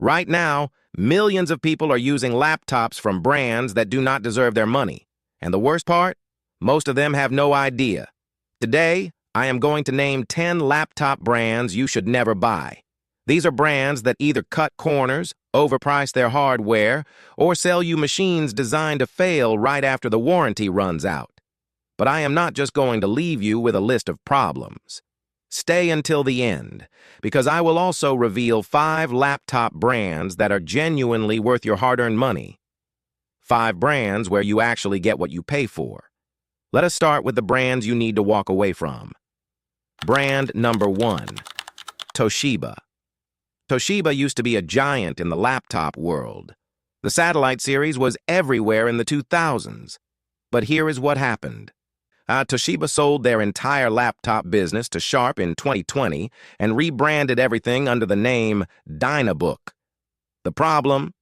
Right now, millions of people are using laptops from brands that do not deserve their money. And the worst part? Most of them have no idea. Today, I am going to name 10 laptop brands you should never buy. These are brands that either cut corners, overprice their hardware, or sell you machines designed to fail right after the warranty runs out. But I am not just going to leave you with a list of problems. Stay until the end, because I will also reveal 5 laptop brands that are genuinely worth your hard-earned money. 5 brands where you actually get what you pay for. Let us start with the brands you need to walk away from. Brand number 1, Toshiba. Toshiba used to be a giant in the laptop world. The Satellite series was everywhere in the 2000s. But here is what happened. Toshiba sold their entire laptop business to Sharp in 2020 and rebranded everything under the name Dynabook. The problem?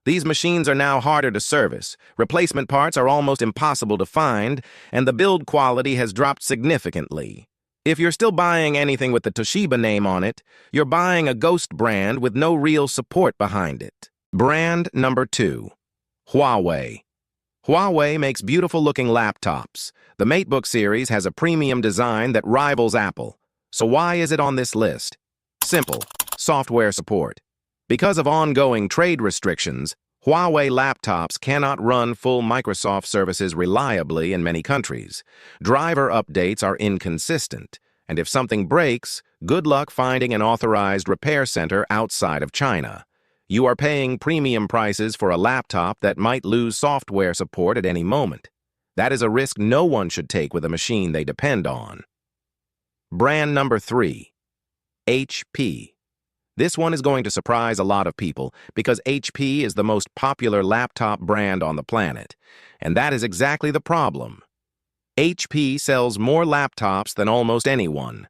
These machines are now harder to service, replacement parts are almost impossible to find, and the build quality has dropped significantly. If you're still buying anything with the Toshiba name on it, you're buying a ghost brand with no real support behind it. Brand number 2, Huawei. Huawei makes beautiful-looking laptops. The MateBook series has a premium design that rivals Apple. So why is it on this list? Simple: software support. Because of ongoing trade restrictions, Huawei laptops cannot run full Microsoft services reliably in many countries. Driver updates are inconsistent, and if something breaks, good luck finding an authorized repair center outside of China. You are paying premium prices for a laptop that might lose software support at any moment. That is a risk no one should take with a machine they depend on. Brand number 3, HP. This one is going to surprise a lot of people because HP is the most popular laptop brand on the planet, and that is exactly the problem. HP sells more laptops than almost anyone,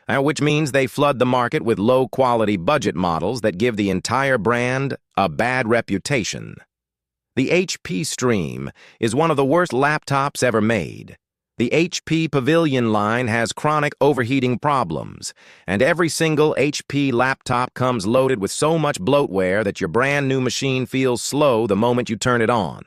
which means they flood the market with low-quality budget models that give the entire brand a bad reputation. The HP Stream is one of the worst laptops ever made. The HP Pavilion line has chronic overheating problems, and every single HP laptop comes loaded with so much bloatware that your brand new machine feels slow the moment you turn it on.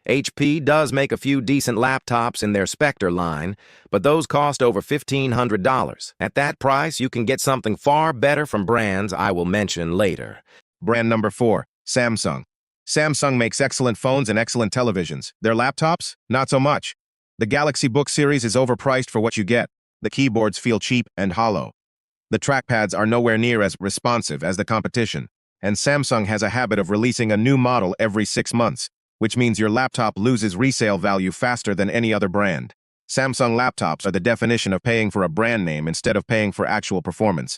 HP does make a few decent laptops in their Spectre line, but those cost over $1,500. At that price, you can get something far better from brands I will mention later. Brand number 4, Samsung. Samsung makes excellent phones and excellent televisions. Their laptops? Not so much. The Galaxy Book series is overpriced for what you get. The keyboards feel cheap and hollow. The trackpads are nowhere near as responsive as the competition, and Samsung has a habit of releasing a new model every 6 months, which means your laptop loses resale value faster than any other brand. Samsung laptops are the definition of paying for a brand name instead of paying for actual performance.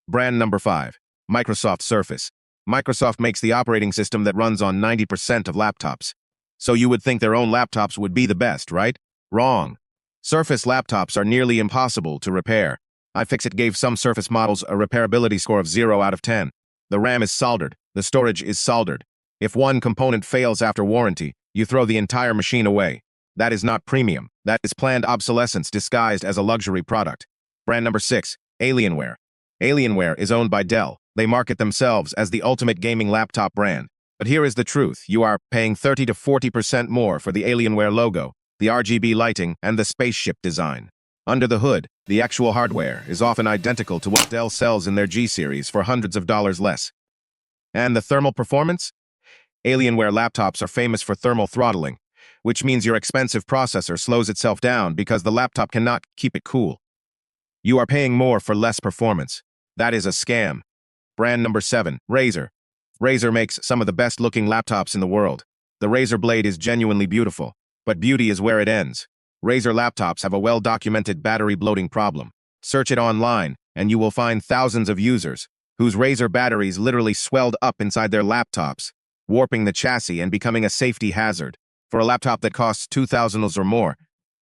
Brand number 5, Microsoft Surface. Microsoft makes the operating system that runs on 90% of laptops. So you would think their own laptops would be the best, right? Wrong. Surface laptops are nearly impossible to repair. iFixit gave some Surface models a repairability score of 0 out of 10. The RAM is soldered, the storage is soldered. If one component fails after warranty, you throw the entire machine away. That is not premium. That is planned obsolescence disguised as a luxury product. Brand number 6, Alienware. Alienware is owned by Dell. They market themselves as the ultimate gaming laptop brand. But here is the truth. You are paying 30 to 40% more for the Alienware logo, the RGB lighting, and the spaceship design. Under the hood, the actual hardware is often identical to what Dell sells in their G series for hundreds of dollars less. And the thermal performance? Alienware laptops are famous for thermal throttling, which means your expensive processor slows itself down because the laptop cannot keep it cool. You are paying more for less performance. That is a scam. Brand number 7, Razer. Razer makes some of the best-looking laptops in the world. The Razer Blade is genuinely beautiful, but beauty is where it ends. Razer laptops have a well-documented battery bloating problem. Search it online, and you will find thousands of users whose Razer batteries literally swelled up inside their laptops, warping the chassis and becoming a safety hazard. For a laptop that costs $2,000 or more,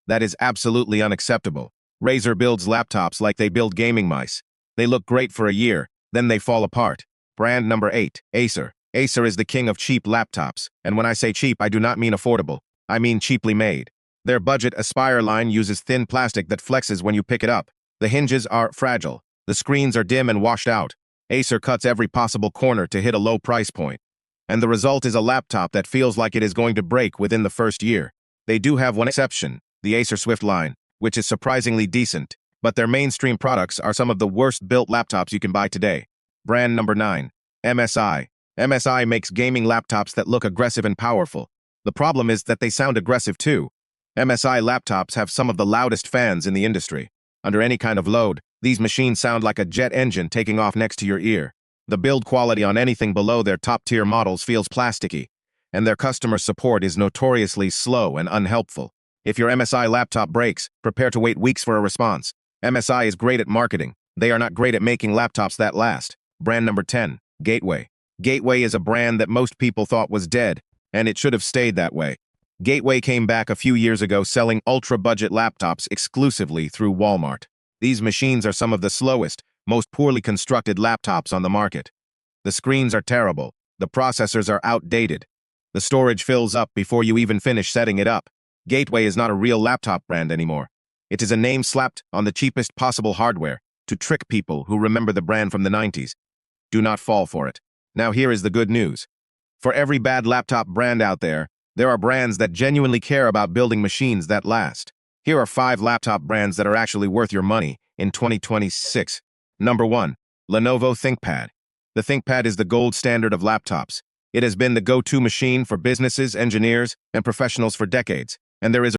that is absolutely unacceptable. Razer builds laptops like they build gaming mice. They look great for a year, then they fall apart. Brand number 8, Acer. Acer is the king of cheap laptops, and when I say cheap, I do not mean affordable. I mean cheaply made. Their budget Aspire line uses thin plastic that flexes when you pick it up. The hinges are fragile. The screens are dim and washed out. Acer cuts every possible corner to hit a low price point. And the result is a laptop that feels like it is going to break within the first year. They do have one exception, the Acer Swift line, which is surprisingly decent, but their mainstream products are some of the worst-built laptops you can buy today. Brand number 9. MSI. MSI makes gaming laptops that look aggressive and powerful. The problem is that they sound aggressive too. MSI laptops have some of the loudest fans in the industry. Under any kind of load, these machines sound like a jet engine taking off next to your ear. The build quality on anything below their top-tier models feels plasticky, and their customer support is notoriously slow and unhelpful. If your MSI laptop breaks, prepare to wait weeks for a response. MSI is great at marketing. They are not great at making laptops that last. Brand number 10. Gateway. Gateway is a brand that most people thought was dead, and it should have stayed that way. Gateway came back a few years ago selling ultra-budget laptops exclusively through Walmart. These machines are some of the slowest, most poorly constructed laptops on the market. The screens are terrible. The processors are outdated. The storage fills up before you even finish setting it up. Gateway is not a real laptop brand anymore. It is a name slapped on the cheapest possible hardware to trick people who remember the brand from the 90s. Do not fall for it. Now here is the good news. For every bad laptop brand out there are brands that genuinely care about building machines that last. Here are 5 laptop brands that are actually worth your money in 2026. Number 1. Lenovo ThinkPad. The ThinkPad is the gold standard of laptops. It has been the go-to machine for businesses, engineers, and professionals for decades, and there is